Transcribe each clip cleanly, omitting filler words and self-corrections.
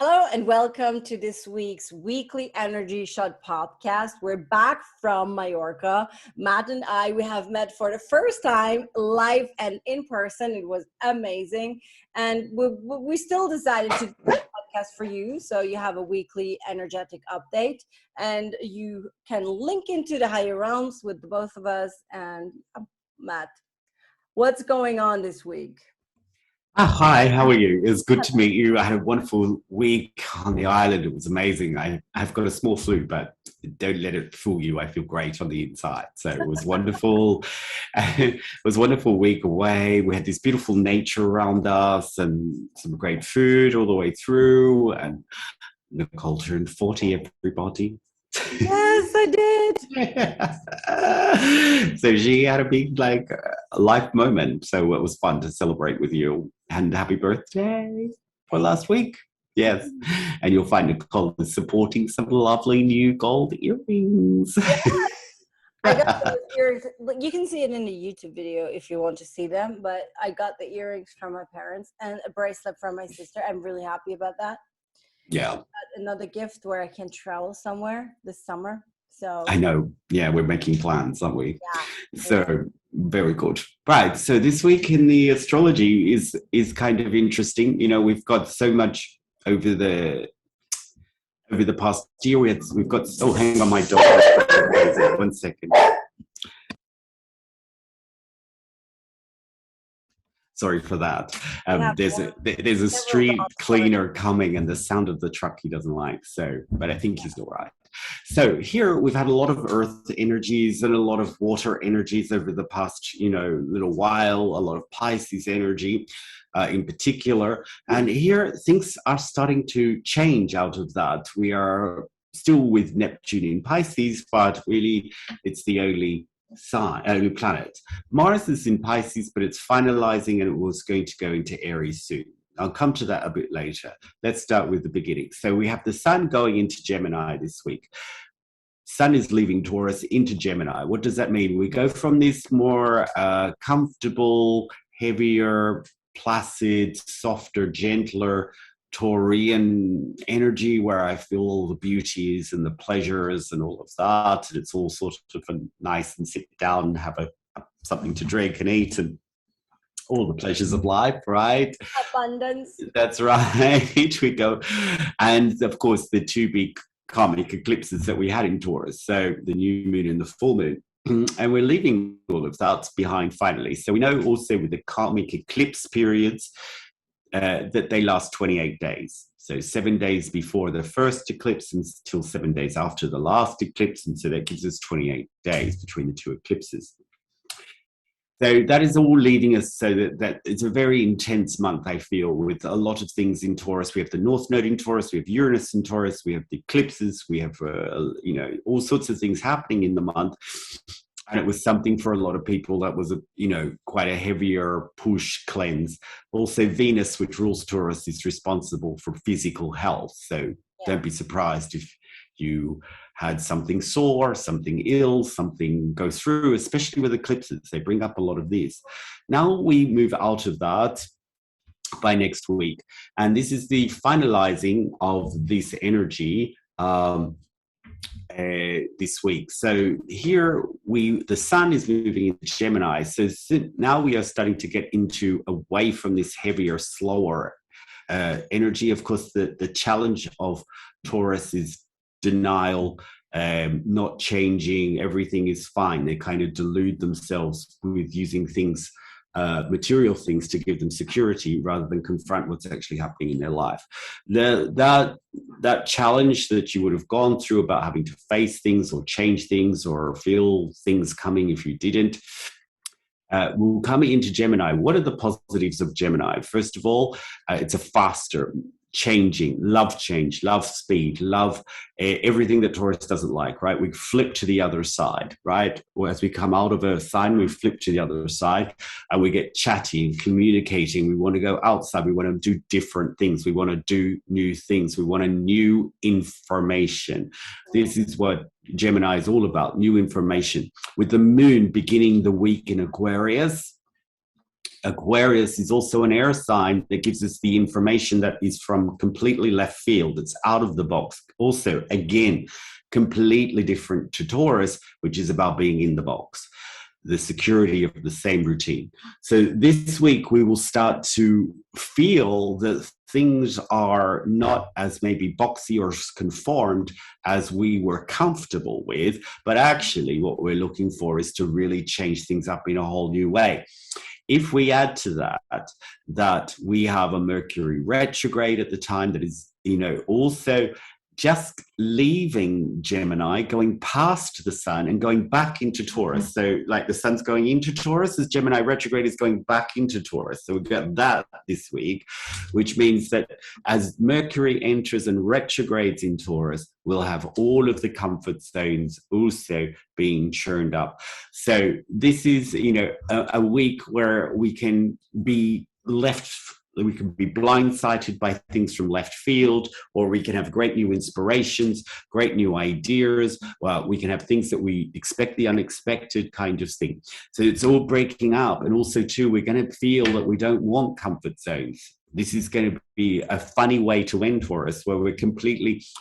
Hello and welcome to this week's weekly Energy Shot podcast. We're back from Mallorca. Matt and we have met for the first time live and in person. It was amazing. And we still decided to do a podcast for you. So you have a weekly energetic update and you can link into the higher realms with the both of us. And Matt, what's going on this week? Hi, how are you? It's good to meet you. I had a wonderful week on the island. It was amazing. I've got a small flu, but don't let it fool you. I feel great on the inside. So it was wonderful. It was a wonderful week away. We had this beautiful nature around us and some great food all the way through. And Nicole turned 40, everybody. Yes, I did. So she had a big life moment. So it was fun to celebrate with you. And happy birthday for last week. Yes. And you'll find Nicole is supporting some lovely new gold earrings. I got those earrings. You can see it in the YouTube video if you want to see them. But I got the earrings from my parents and a bracelet from my sister. I'm really happy about that. Yeah. I got another gift where I can travel somewhere this summer. So I know. Yeah, we're making plans, aren't we? Yeah. So very good. Right. So this week in the astrology is kind of interesting. You know, we've got so much over the past year. We've got. Oh, hang on, my dog. 1 second. Sorry for that. There's a street cleaner coming, and the sound of the truck he doesn't like. So, but I think he's all right. So here we've had a lot of earth energies and a lot of water energies over the past, little while. A lot of Pisces energy, in particular, and here things are starting to change out of that. We are still with Neptune in Pisces, but really it's the only planet. Mars is in Pisces, but it's finalizing and it was going to go into Aries soon. I'll come to that a bit later. Let's start with the beginning. So we have the Sun going into Gemini this week. Sun is leaving Taurus into Gemini. What does that mean? We go from this more comfortable, heavier, placid, softer, gentler Taurian energy where I feel all the beauties and the pleasures and all of that. And it's all sort of nice and sit down and have something to drink and eat and all the pleasures of life, right? Abundance. That's right. We go. And of course, the two big karmic eclipses that we had in Taurus. So the new moon and the full moon. And we're leaving all of that behind finally. So we know also with the karmic eclipse periods, that they last 28 days. So 7 days before the first eclipse until 7 days after the last eclipse. And so that gives us 28 days between the two eclipses. So that is all leading us so that it's a very intense month, I feel, with a lot of things in Taurus. We have the North Node in Taurus, we have Uranus in Taurus, we have the eclipses, we have, all sorts of things happening in the month. And it was something for a lot of people that was, quite a heavier push cleanse. Also, Venus, which rules Taurus, is responsible for physical health. So Don't be surprised if you had something sore, something ill, something go through, especially with eclipses. They bring up a lot of this. Now we move out of that by next week. And this is the finalizing of this energy this week. So here the Sun is moving into Gemini. So now we are starting to get away from this heavier, slower energy. Of course, the challenge of Taurus is denial, not changing, everything is fine. They kind of delude themselves with using things, material things, to give them security rather than confront what's actually happening in their life. That challenge that you would have gone through about having to face things or change things or feel things coming if you didn't, will come into Gemini. What are the positives of Gemini? First of all, it's a faster changing, love change, love speed, love everything that Taurus doesn't like, right? We flip to the other side, right? Or as we come out of a sign, we flip to the other side and we get chatty and communicating. We want to go outside. We want to do different things. We want to do new things. We want a new information. This is what Gemini is all about, new information. With the moon beginning the week in Aquarius, Aquarius is also an air sign that gives us the information that is from completely left field. It's out of the box. Also, again, completely different to Taurus, which is about being in the box, the security of the same routine. So this week we will start to feel that things are not as maybe boxy or conformed as we were comfortable with, but actually what we're looking for is to really change things up in a whole new way. If we add to that we have a Mercury retrograde at the time that is, also just leaving Gemini, going past the sun and going back into Taurus. So like the sun's going into Taurus as Gemini retrograde is going back into Taurus. So we've got that this week, which means that as Mercury enters and retrogrades in Taurus, we'll have all of the comfort zones also being churned up. So this is, a week where we can be blindsided by things from left field, or we can have great new inspirations, great new ideas. Well, we can have things that we expect, the unexpected kind of thing. So it's all breaking up. And also too, we're going to feel that we don't want comfort zones. This is going to be a funny way to end Taurus, where we're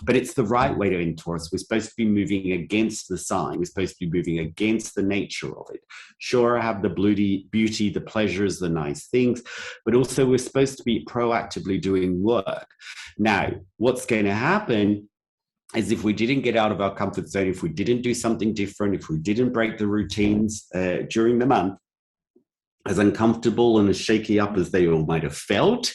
but it's the right way to end Taurus. We're supposed to be moving against the sign. We're supposed to be moving against the nature of it. Sure, have the beauty, the pleasures, the nice things, but also we're supposed to be proactively doing work. Now, what's going to happen is if we didn't get out of our comfort zone, if we didn't do something different, if we didn't break the routines during the month, as uncomfortable and as shaky up as they all might have felt,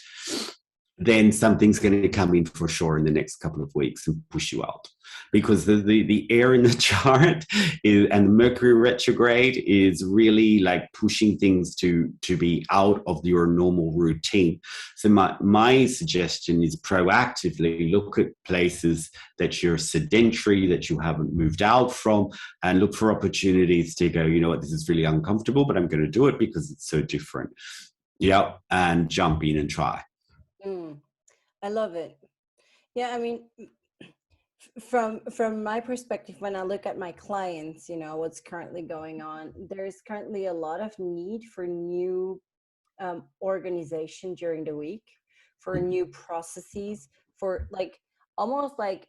then something's going to come in for sure in the next couple of weeks and push you out. Because the air in the chart and the Mercury retrograde is really like pushing things to be out of your normal routine. So my suggestion is proactively look at places that you're sedentary, that you haven't moved out from, and look for opportunities to go, you know what, this is really uncomfortable, but I'm going to do it because it's so different. Yeah, and jump in and try. I love it. Yeah, I mean, from my perspective, when I look at my clients, what's currently going on, there's currently a lot of need for new organization during the week, for new processes, for almost like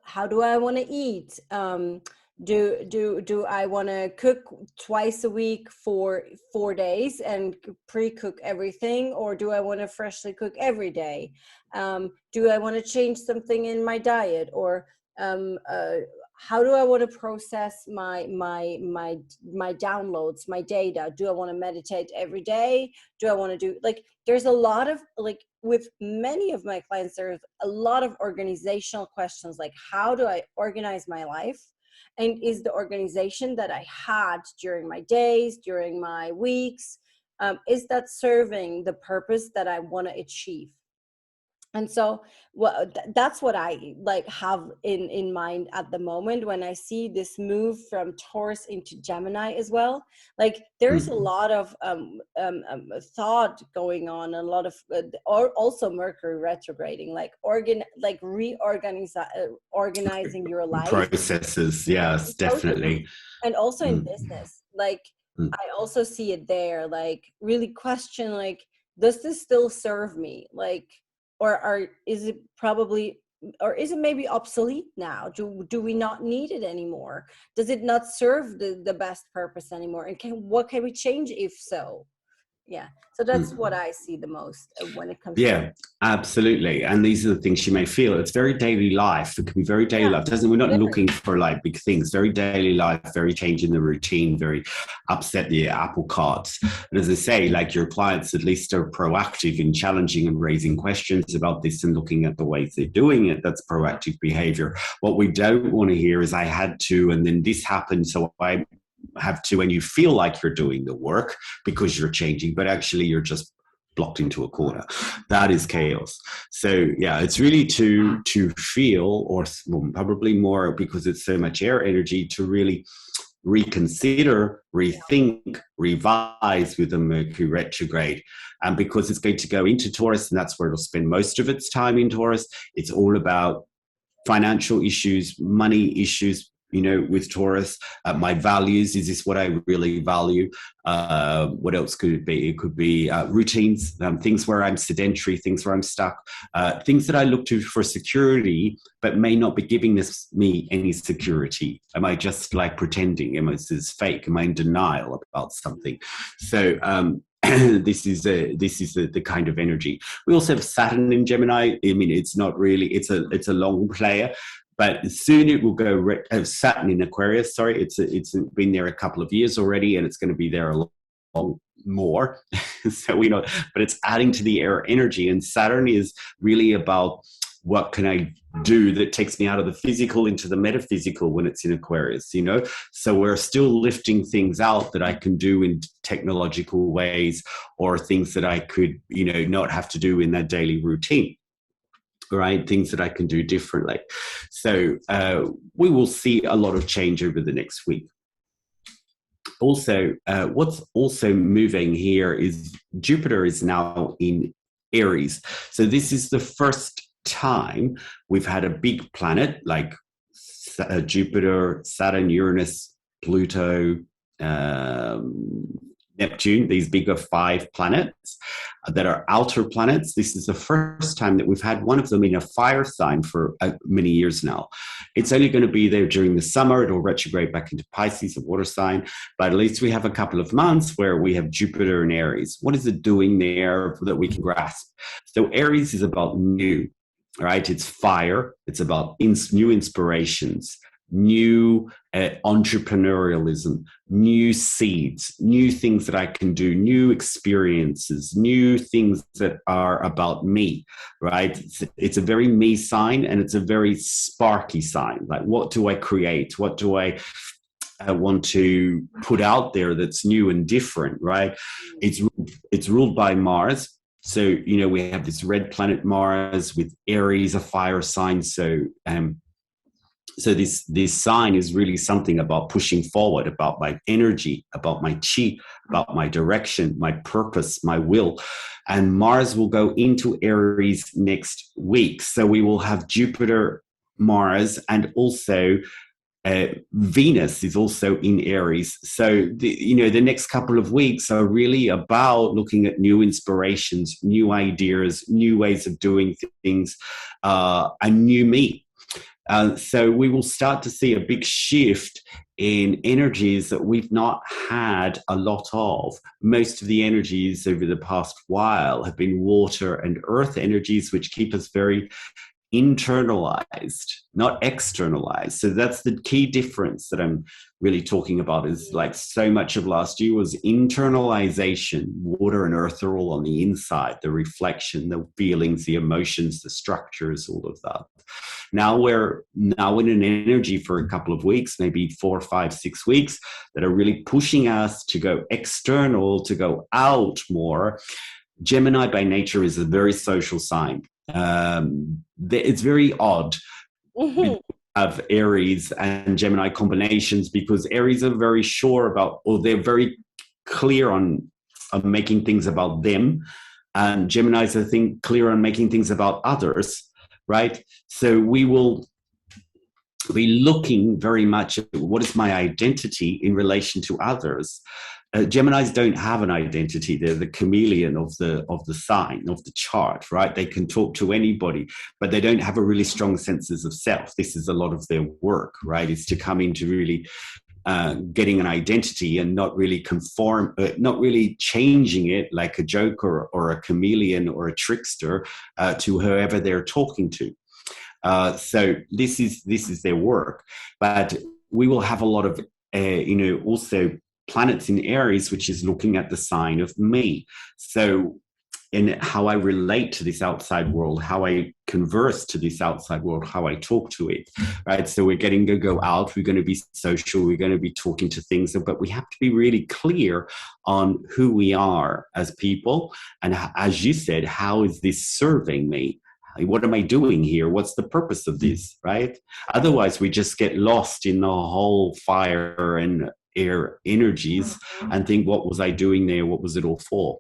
how do I want to eat? Do I want to cook twice a week for 4 days and pre-cook everything, or do I want to freshly cook every day? Do I want to change something in my diet, or how do I want to process my downloads, my data? Do I want to meditate every day? Do I want to do there's a lot of with many of my clients, there's a lot of organizational questions, like how do I organize my life? And is the organization that I had during my days, during my weeks, is that serving the purpose that I want to achieve? And so that's what I have in mind at the moment when I see this move from Taurus into Gemini as well. There's a lot of thought going on, a lot of or also Mercury retrograding, organizing your life processes. Yes, definitely. And also in business, I also see it there. Really question, does this still serve me? Is it maybe obsolete now? Do we not need it anymore? Does it not serve the best purpose anymore? And what can we change if so? Yeah. So that's what I see the most when it comes to absolutely. And these are the things you may feel. It's very daily life. It can be very daily life. We're not looking for big things. Very daily life, very changing the routine, very upset the apple carts. But as I say, your clients at least are proactive in challenging and raising questions about this and looking at the ways they're doing it. That's proactive behavior. What we don't want to hear is I had to, and then this happened, so I have to, and you feel like you're doing the work because you're changing, but actually you're just blocked into a corner. That is chaos. So it's really to feel, or probably more because it's so much air energy, to really reconsider, rethink, revise with the Mercury retrograde. And because it's going to go into Taurus, and that's where it'll spend most of its time in Taurus, it's all about financial issues, money issues, with Taurus. My values, is this what I really value? What else could it be? It could be routines, things where I'm sedentary, things where I'm stuck, things that I look to for security, but may not be giving me any security. Am I just like pretending? Am I this fake? Am I in denial about something? So this is the kind of energy. We also have Saturn in Gemini. I mean, it's not really, it's a long player, but soon it will go Saturn in Aquarius. Sorry, it's been there a couple of years already, and it's going to be there a long more. So we know, but it's adding to the air energy, and Saturn is really about what can I do that takes me out of the physical into the metaphysical when it's in Aquarius, So we're still lifting things out that I can do in technological ways, or things that I could, not have to do in that daily routine, right? Things that I can do differently. So we will see a lot of change over the next week. Also, what's also moving here is Jupiter is now in Aries. So this is the first time we've had a big planet like Jupiter, Saturn, Uranus, Pluto, Neptune, these bigger 5 planets that are outer planets. This is the first time that we've had one of them in a fire sign for many years now. It's only going to be there during the summer. It'll retrograde back into Pisces, a water sign, but at least we have a couple of months where we have Jupiter in Aries. What is it doing there that we can grasp? So Aries is about new, right? It's fire. It's about new inspirations, new entrepreneurialism, new seeds, new things that I can do, new experiences, new things that are about me, right? It's a very me sign, and it's a very sparky sign. Like, what do I create? What do I want to put out there that's new and different, right? It's ruled by Mars. So, we have this red planet Mars with Aries, a fire sign. So this sign is really something about pushing forward, about my energy, about my chi, about my direction, my purpose, my will. And Mars will go into Aries next week. So we will have Jupiter, Mars, and also Venus is also in Aries. So the next couple of weeks are really about looking at new inspirations, new ideas, new ways of doing things, and new me. So we will start to see a big shift in energies that we've not had a lot of. Most of the energies over the past while have been water and earth energies, which keep us very internalized, not externalized. So that's the key difference that I'm really talking about, is like so much of last year was internalization. Water and earth are all on the inside, the reflection, the feelings, the emotions, the structures, all of that. Now we're in an energy for a couple of weeks, maybe 4, 5, 6 weeks, that are really pushing us to go external, to go out more. Gemini by nature is a very social sign. It's very odd of Aries and Gemini combinations, because Aries are very sure about, or they're very clear on making things about them, and Geminis are clear on making things about others, right? So we will be looking very much at what is my identity in relation to others. Geminis don't have an identity. They're the chameleon of the sign, of the chart, right? They can talk to anybody, but they don't have a really strong senses of self. This is a lot of their work, right? Is to come into really getting an identity and not really conform, not really changing it like a joker or a chameleon or a trickster to whoever they're talking to. So this is their work, but we will have a lot of also planets in Aries, which is looking at the sign of me. So in how I relate to this outside world, how I converse to this outside world, how I talk to it, right? So we're getting to go out, we're going to be social, we're going to be talking to things, but we have to be really clear on who we are as people. And as you said, how is this serving me? What am I doing here? What's the purpose of this, right? Otherwise, we just get lost in the whole fire and air energies and think, what was I doing there? What was it all for?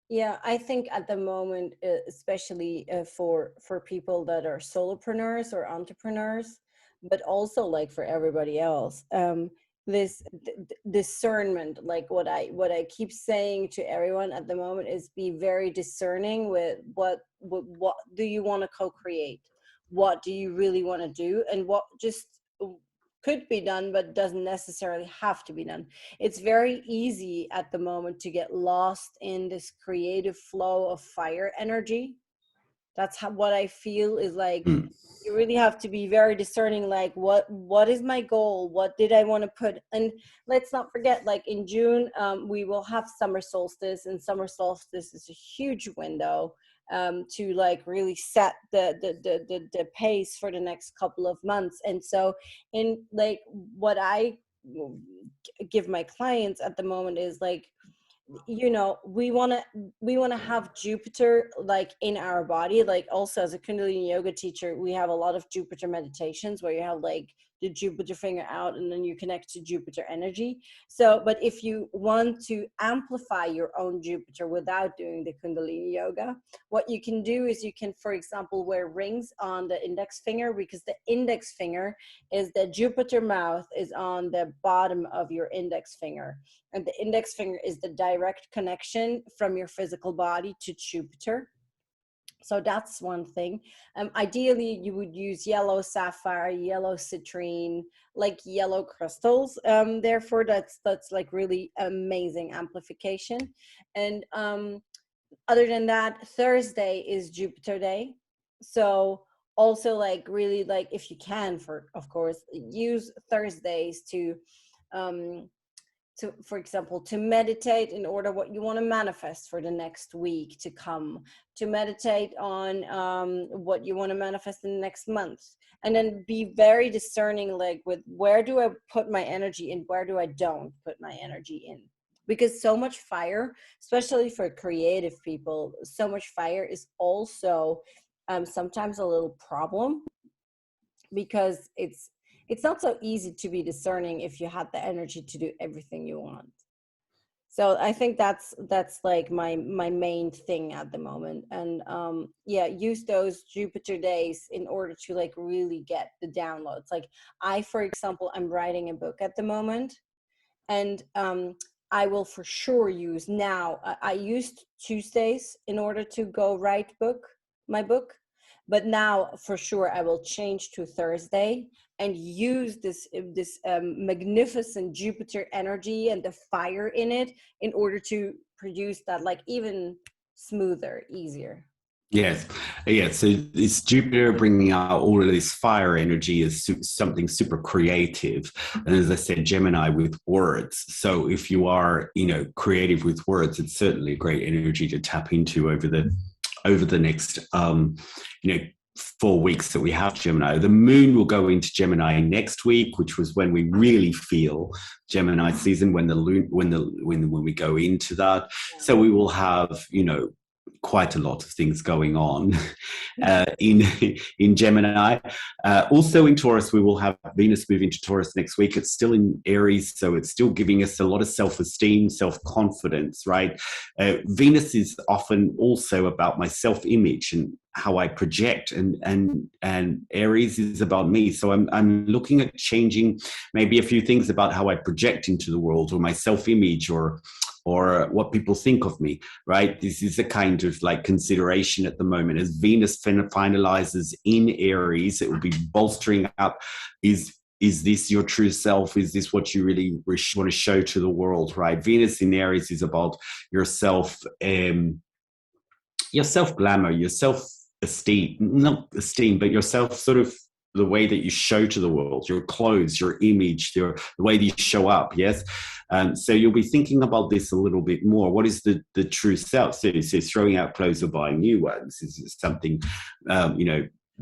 Yeah, I think at the moment, especially for people that are solopreneurs or entrepreneurs, but also like for everybody else. This discernment, like what I keep saying to everyone at the moment, is be very discerning with what do you want to co-create, what do you really want to do, and what just could be done but doesn't necessarily have to be done. It's very easy at the moment to get lost in this creative flow of fire energy. That's what I feel is like. Mm. You really have to be very discerning, like what is my goal, what did I want to put. And let's not forget, like in June, we will have summer solstice, and summer solstice is a huge window to like really set the pace for the next couple of months. And so in like what I give my clients at the moment is like, you know, we want to have Jupiter like in our body. Like also as a Kundalini yoga teacher, we have a lot of Jupiter meditations where you have like the Jupiter finger out and then you connect to Jupiter energy. So but if you want to amplify your own Jupiter without doing the Kundalini yoga, what you can do is you can, for example, wear rings on the index finger, because the index finger is the Jupiter mouth is on the bottom of your index finger, and the index finger is the direct connection from your physical body to Jupiter. So that's one thing. Ideally, you would use yellow sapphire, yellow citrine, like yellow crystals. Therefore, that's like really amazing amplification. And other than that, Thursday is Jupiter Day. So also like really like if you can, of course, use Thursdays um, to, for example, to meditate in order what you want to manifest for the next week to come, to meditate on what you want to manifest in the next month, and then be very discerning, like with where do I put my energy in, where do I don't put my energy in. Because so much fire, especially for creative people, so much fire is also sometimes a little problem, because it's not so easy to be discerning if you have the energy to do everything you want. So I think that's like my main thing at the moment. And yeah, use those Jupiter days in order to like really get the downloads. Like I, for example, I'm writing a book at the moment, and I will for sure use now. I used Tuesdays in order to go write my book, but now for sure I will change to Thursday and use this magnificent Jupiter energy and the fire in it in order to produce that like even smoother, easier. Yes, yeah. So it's Jupiter bringing out all of this fire energy as something super creative, and as I said, Gemini with words. So if you are, creative with words, it's certainly a great energy to tap into over the next, 4 weeks that we have Gemini. The moon will go into Gemini next week, which was when we really feel Gemini season, when we go into that. So we will have, quite a lot of things going on in Gemini. Also in Taurus, we will have Venus move into Taurus next week. It's still in Aries, so it's still giving us a lot of self-esteem, self-confidence, right? Venus is often also about my self-image and how I project, and Aries is about me. So I'm looking at changing maybe a few things about how I project into the world, or my self-image, or what people think of me, right? This is a kind of like consideration at the moment. As Venus finalizes in Aries, it will be bolstering up, is this your true self? Is this what you really want to show to the world, right? Venus in Aries is about yourself, your self-glamour, your self-esteem, not esteem, but yourself sort of the way that you show to the world, your clothes, your image, the way that you show up, yes? So you'll be thinking about this a little bit more. What is the true self? So throwing out clothes or buying new ones is something,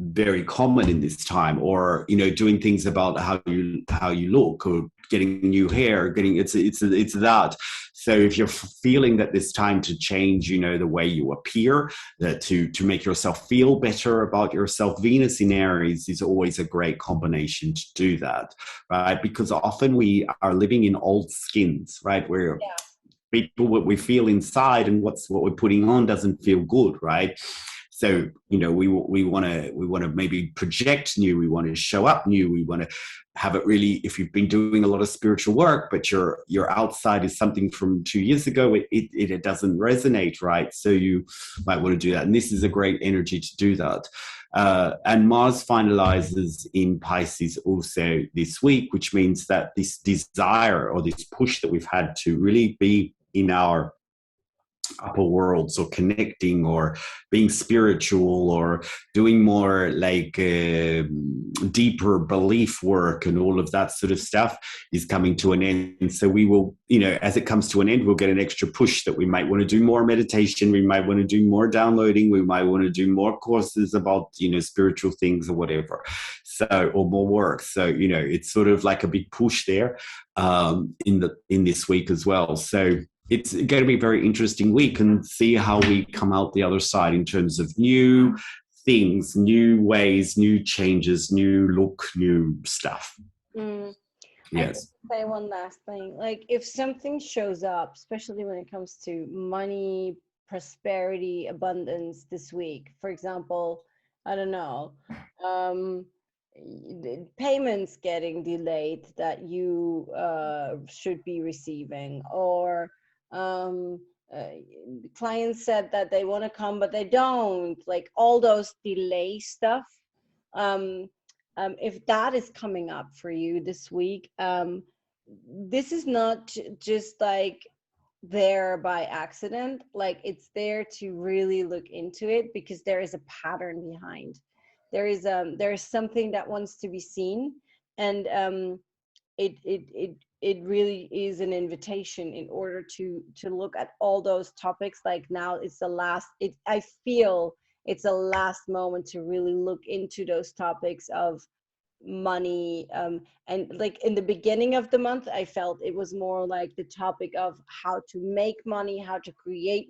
very common in this time, or doing things about how you look, or getting new hair, it's that. So if you're feeling that it's time to change, the way you appear, to make yourself feel better about yourself, Venus in Aries is always a great combination to do that, right? Because often we are living in old skins, right? Where people, what we feel inside and what we're putting on doesn't feel good, right? So, we want to maybe project new, we want to show up new, we want to have it really, if you've been doing a lot of spiritual work, but your outside is something from 2 years ago, it doesn't resonate, right? So you might want to do that. And this is a great energy to do that. And Mars finalizes in Pisces also this week, which means that this desire or this push that we've had to really be in our upper worlds or connecting or being spiritual or doing more like deeper belief work and all of that sort of stuff is coming to an end. So we will, as it comes to an end, we'll get an extra push that we might want to do more meditation, we might want to do more downloading, we might want to do more courses about, spiritual things or whatever. So, or more work. So, it's sort of like a big push there in this week as well. So it's going to be a very interesting week, and see how we come out the other side in terms of new things, new ways, new changes, new look, new stuff. Yes. I say one last thing. Like, if something shows up, especially when it comes to money, prosperity, abundance this week, for example, I don't know, payments getting delayed that you should be receiving, or clients said that they want to come but they don't, like all those delay stuff, if that is coming up for you this week, this is not just like there by accident. Like, it's there to really look into it, because there is a pattern behind. There is something that wants to be seen, and it really is an invitation in order to look at all those topics. Like, now it's I feel it's the last moment to really look into those topics of money, and like in the beginning of the month, I felt it was more like the topic of how to make money, how to create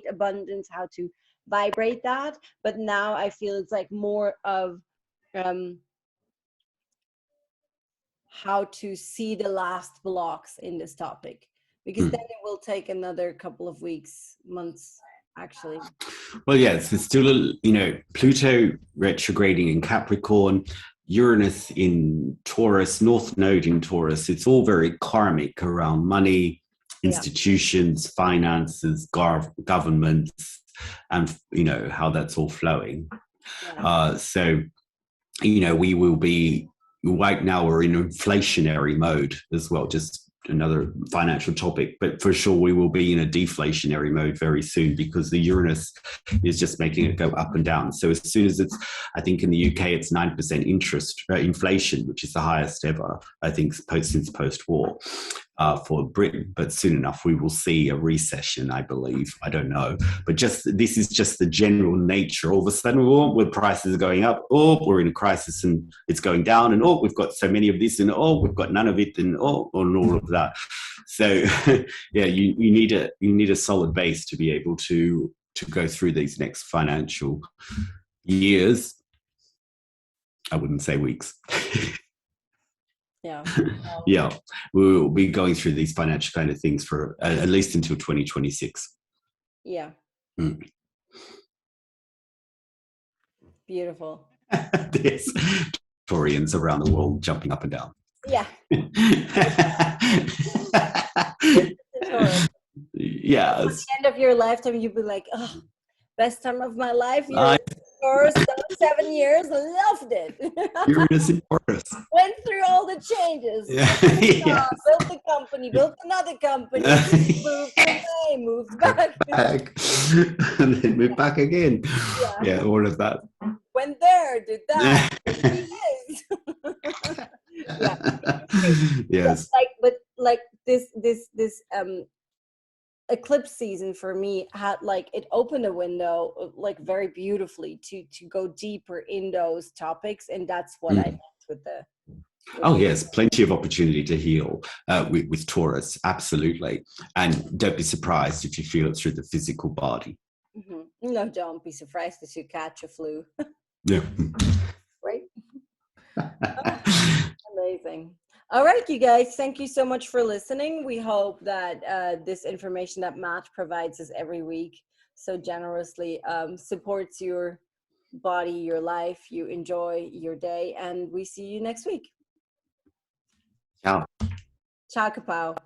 abundance, how to vibrate that. But now I feel it's like more of how to see the last blocks in this topic, because then it will take another couple of weeks, months, actually. Well, yes, it's still, Pluto retrograding in Capricorn, Uranus in Taurus, North Node in Taurus. It's all very karmic around money, institutions, finances, governments, and, how that's all flowing. So, we will be, right now we're in inflationary mode as well, just another financial topic, but for sure we will be in a deflationary mode very soon, because the Uranus is just making it go up and down. So as soon as I think in the UK it's 9% inflation, which is the highest ever, I think, since post-war for Britain. But soon enough we will see a recession, I believe. I don't know, but this is just the general nature. All of a sudden, where prices are going up, we're in a crisis and it's going down, and we've got so many of this, and we've got none of it, and all of that. So yeah, you need a solid base to be able to go through these next financial years. I wouldn't say weeks. Yeah, we'll be going through these financial kind of things for at least until 2026. Beautiful. There's Taurians around the world jumping up and down. Yes. At the end of your lifetime, you'll be like, oh, best time of my life. First 7 years, loved it. Uranus in Taurus. Went through all the changes. Built a company, built another company, moved away, moved back. And then moved back again. Yeah, all of that. Went there, did that. Yes. But this eclipse season for me had, like, it opened a window, like, very beautifully to go deeper in those topics, and that's what I meant with the. Yes, plenty of opportunity to heal with Taurus, absolutely. And don't be surprised if you feel it through the physical body. No, don't be surprised if you catch a flu. Yeah. Right? Amazing. All right, you guys, thank you so much for listening. We hope that this information that Matt provides us every week so generously supports your body, your life, you enjoy your day, and we see you next week. Ciao. Ciao, kapow.